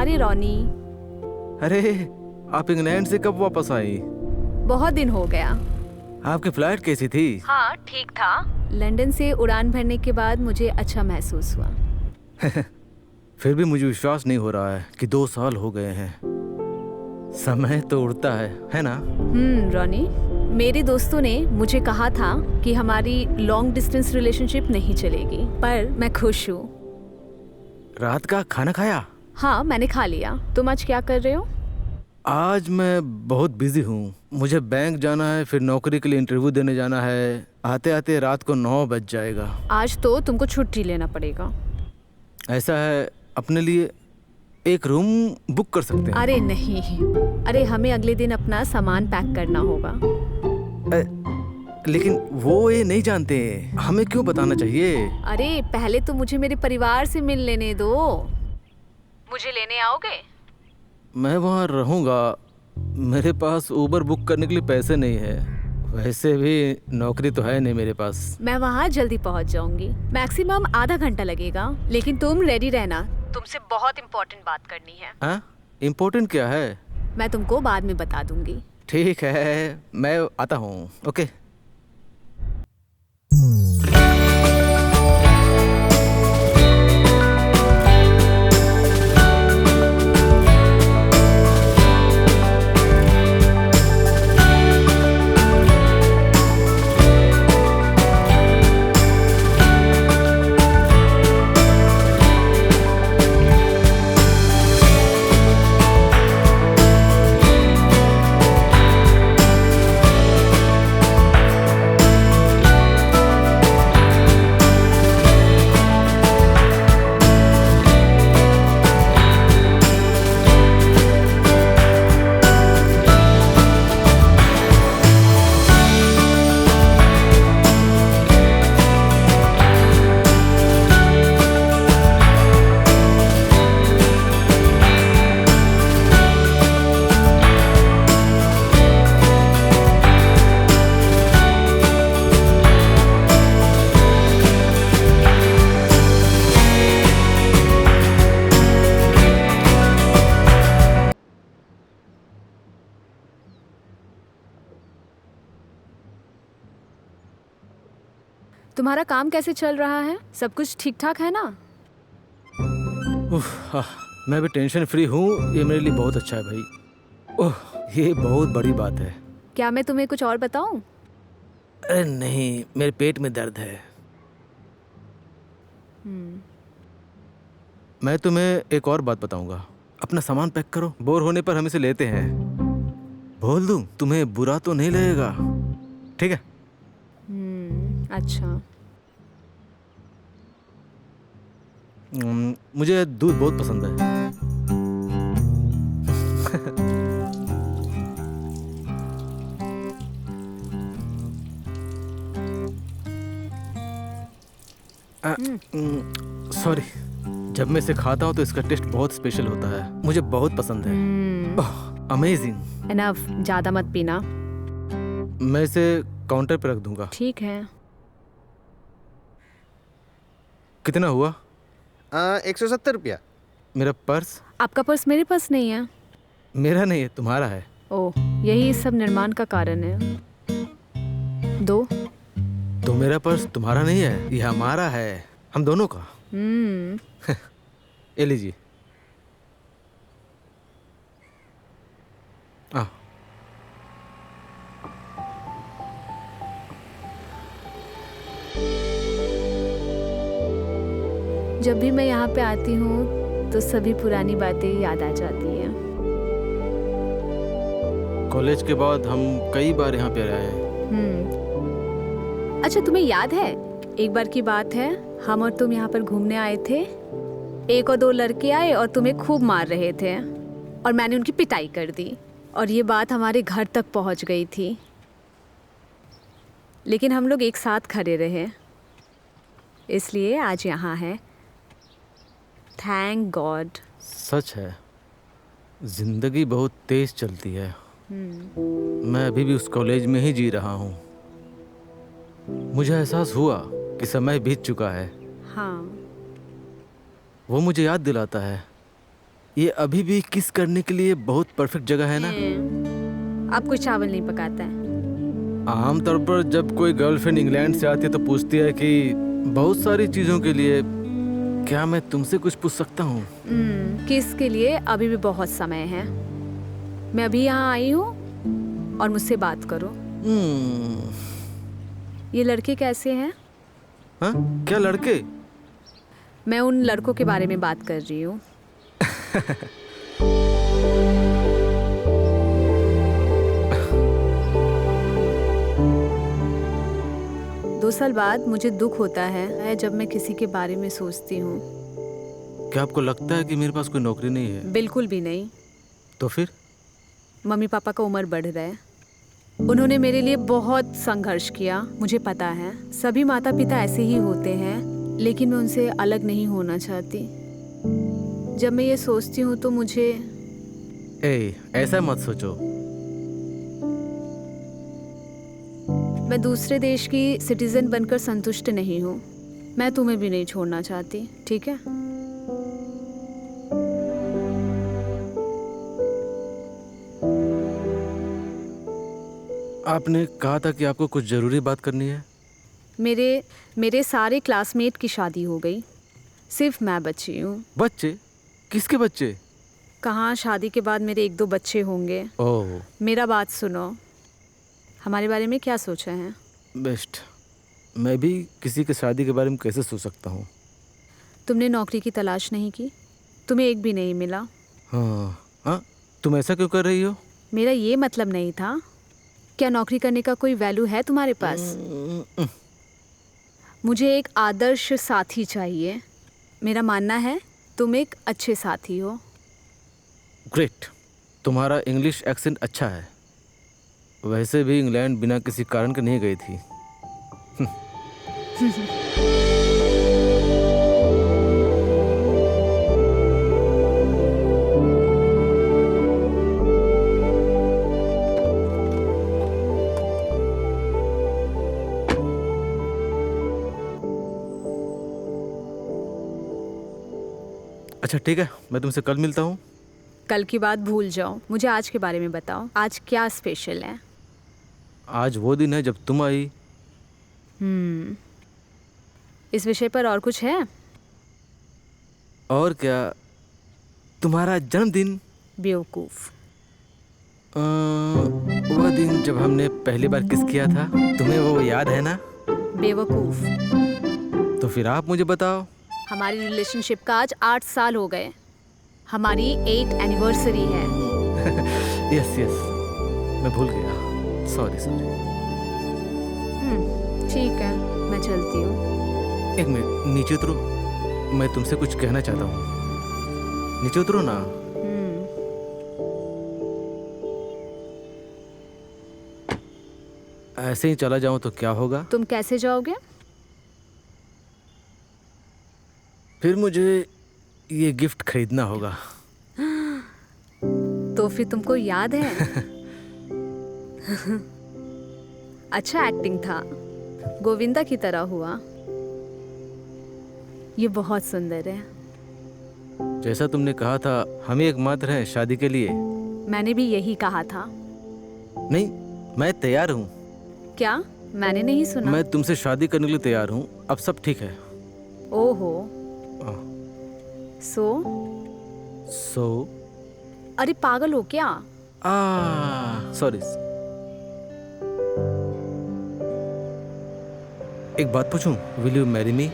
अरे रोनी, अरे आप इंग्लैंड से कब वापस आई? बहुत दिन हो गया। आपकी फ्लाइट कैसी थी? हाँ ठीक था। लंदन से उड़ान भरने के बाद मुझे अच्छा महसूस हुआ। फिर भी मुझे विश्वास नहीं हो रहा है कि 2 साल हो गए हैं। समय तो उड़ता है ना? रोनी, मेरे दोस्तों ने मुझे कहा था कि हमारी लॉन्ग डिस्टेंस रिलेशनशिप नहीं चलेगी, पर मैं खुश हूँ। रात का खाना खाया? हाँ मैंने खा लिया। तुम आज क्या कर रहे हो? आज मैं बहुत बिजी हूँ। मुझे बैंक जाना है, फिर नौकरी के लिए इंटरव्यू देने जाना है। आते आते रात को 9 बज जाएगा। आज तो तुमको छुट्टी लेना पड़ेगा। ऐसा है, अपने लिए एक रूम बुक कर सकते हैं? अरे नहीं, अरे हमें अगले दिन अपना सामान पैक करना होगा। लेकिन वो ये नहीं जानते, हमें क्यों बताना चाहिए? अरे पहले तो मुझे मेरे परिवार से मिल लेने दो। मुझे लेने आओगे? मैं वहाँ रहूँगा। मेरे पास उबर बुक करने के लिए पैसे नहीं है। वैसे भी नौकरी तो है नहीं मेरे पास। मैं वहाँ जल्दी पहुँच जाऊंगी। मैक्सिमम आधा घंटा लगेगा, लेकिन तुम रेडी रहना। तुमसे बहुत इम्पोर्टेंट बात करनी है। हाँ, इम्पोर्टेंट क्या है? मैं तुमको बाद में बता दूंगी। ठीक है, मैं आता हूँ। ओके। तुम्हारा काम कैसे चल रहा है? सब कुछ ठीक ठाक है ना? मैं भी टेंशन फ्री हूँ। ये मेरे लिए बहुत अच्छा है भाई। ओह, ये बहुत बड़ी बात है। क्या मैं तुम्हें कुछ और बताऊं? अरे नहीं, मेरे पेट में दर्द है। मैं तुम्हें एक और बात बताऊंगा। अपना सामान पैक करो। बोर होने पर हम इसे लेते हैं। बोल दूं, तुम्हें बुरा तो नहीं लगेगा? ठीक है? अच्छा। मुझे दूध बहुत पसंद है। सॉरी, जब मैं इसे खाता हूँ तो इसका टेस्ट बहुत स्पेशल होता है। मुझे बहुत पसंद है। अमेजिंग। एनफ, ज्यादा मत पीना। मैं इसे काउंटर पर रख दूंगा। ठीक है। कितना हुआ? 170 रुपया। मेरा पर्स? आपका पर्स मेरे पास नहीं है। मेरा नहीं है, तुम्हारा है। ओह, यही सब निर्माण का कारण है। दो। तो मेरा पर्स तुम्हारा नहीं है, ये हमारा है, हम दोनों का। ये लीजिए। जब भी मैं यहाँ पे आती हूँ तो सभी पुरानी बातें याद आ जाती हैं। कॉलेज के बाद हम कई बार यहाँ पे रहे हैं। अच्छा, तुम्हें याद है, एक बार की बात है, हम और तुम यहाँ पर घूमने आए थे। 1 और 2 लड़के आए और तुम्हें खूब मार रहे थे और मैंने उनकी पिटाई कर दी और ये बात हमारे घर तक पहुँच गई थी। लेकिन हम लोग एक साथ खड़े रहे, इसलिए आज यहाँ है। Thank God. सच है, जिंदगी बहुत तेज चलती है। मैं अभी भी उस कॉलेज में ही जी रहा हूँ। मुझे एहसास हुआ कि समय बीत चुका है। हाँ। वो मुझे याद दिलाता है ये अभी भी किस करने के लिए बहुत परफेक्ट जगह है ना? आपको चावल नहीं पकाता है? आमतौर पर जब कोई गर्लफ्रेंड इंग्लैंड से आती है तो पूछती है कि बहुत सारी चीजों के लिए क्या मैं तुमसे कुछ पूछ सकता हूँ? किस के लिए अभी भी बहुत समय है। मैं अभी यहाँ आई हूँ और मुझसे बात करो। ये लड़के कैसे हैं? हाँ? क्या लड़के? मैं उन लड़कों के बारे में बात कर रही हूँ। 2 साल बाद मुझे दुख होता है जब मैं किसी के बारे में सोचती हूँ। क्या आपको लगता है कि मेरे पास कोई नौकरी नहीं है? बिल्कुल भी नहीं। तो फिर? मम्मी पापा का उम्र बढ़ रहा है। उन्होंने मेरे लिए बहुत संघर्ष किया, मुझे पता है। सभी माता पिता ऐसे ही होते हैं, लेकिन मैं उनसे अलग नहीं होना चाहती। जब मैं ये सोचती हूँ तो मुझे ऐसा मत सोचो। मैं दूसरे देश की सिटीजन बनकर संतुष्ट नहीं हूँ। मैं तुम्हें भी नहीं छोड़ना चाहती, ठीक है? आपने कहा था कि आपको कुछ जरूरी बात करनी है। मेरे सारे क्लासमेट की शादी हो गई, सिर्फ मैं बची हूँ। बच्चे? किसके बच्चे? कहाँ, शादी के बाद मेरे 1-2 बच्चे होंगे। ओह, मेरा बात सुनो। हमारे बारे में क्या सोचा है? बेस्ट। मैं भी किसी के शादी के बारे में कैसे सोच सकता हूँ? तुमने नौकरी की तलाश नहीं की? तुम्हें एक भी नहीं मिला? हाँ, तुम ऐसा क्यों कर रही हो? मेरा ये मतलब नहीं था। क्या नौकरी करने का कोई वैल्यू है तुम्हारे पास? मुझे एक आदर्श साथी चाहिए। मेरा मानना है तुम एक अच्छे साथी हो। ग्रेट, तुम्हारा इंग्लिश एक्सेंट अच्छा है। वैसे भी इंग्लैंड बिना किसी कारण के नहीं गई थी। अच्छा ठीक है, मैं तुमसे कल मिलता हूँ। कल की बात भूल जाओ, मुझे आज के बारे में बताओ। आज क्या स्पेशल है? आज वो दिन है जब तुम आई। इस विषय पर और कुछ है? और क्या, तुम्हारा जन्मदिन। बेवकूफ। वो दिन जब हमने पहली बार किस किया था, तुम्हें वो याद है ना? बेवकूफ। तो फिर आप मुझे बताओ। हमारी रिलेशनशिप का आज 8 साल हो गए। हमारी 8th एनिवर्सरी है। यस, मैं भूल गया। सॉरी। ठीक है, मैं चलती हूँ। एक मिनट, नीचे उतरो। मैं तुमसे कुछ कहना चाहता हूँ। नीचे उतरो ना। ऐसे ही चला जाऊं तो क्या होगा? तुम कैसे जाओगे? फिर मुझे ये गिफ्ट खरीदना होगा। तो फिर तुमको याद है? अच्छा एक्टिंग था, गोविंदा की तरह हुआ। ये बहुत सुंदर है। जैसा तुमने कहा था, हम ही एकमात्र हैं शादी के लिए। मैंने भी यही कहा था। नहीं, मैं तैयार हूँ। क्या? मैंने नहीं सुना। मैं तुमसे शादी करने के लिए तैयार हूँ। अब सब ठीक है। ओहो। सो? अरे पागल हो क्या? सॉरी। एक बात पूछूं? Will you marry me?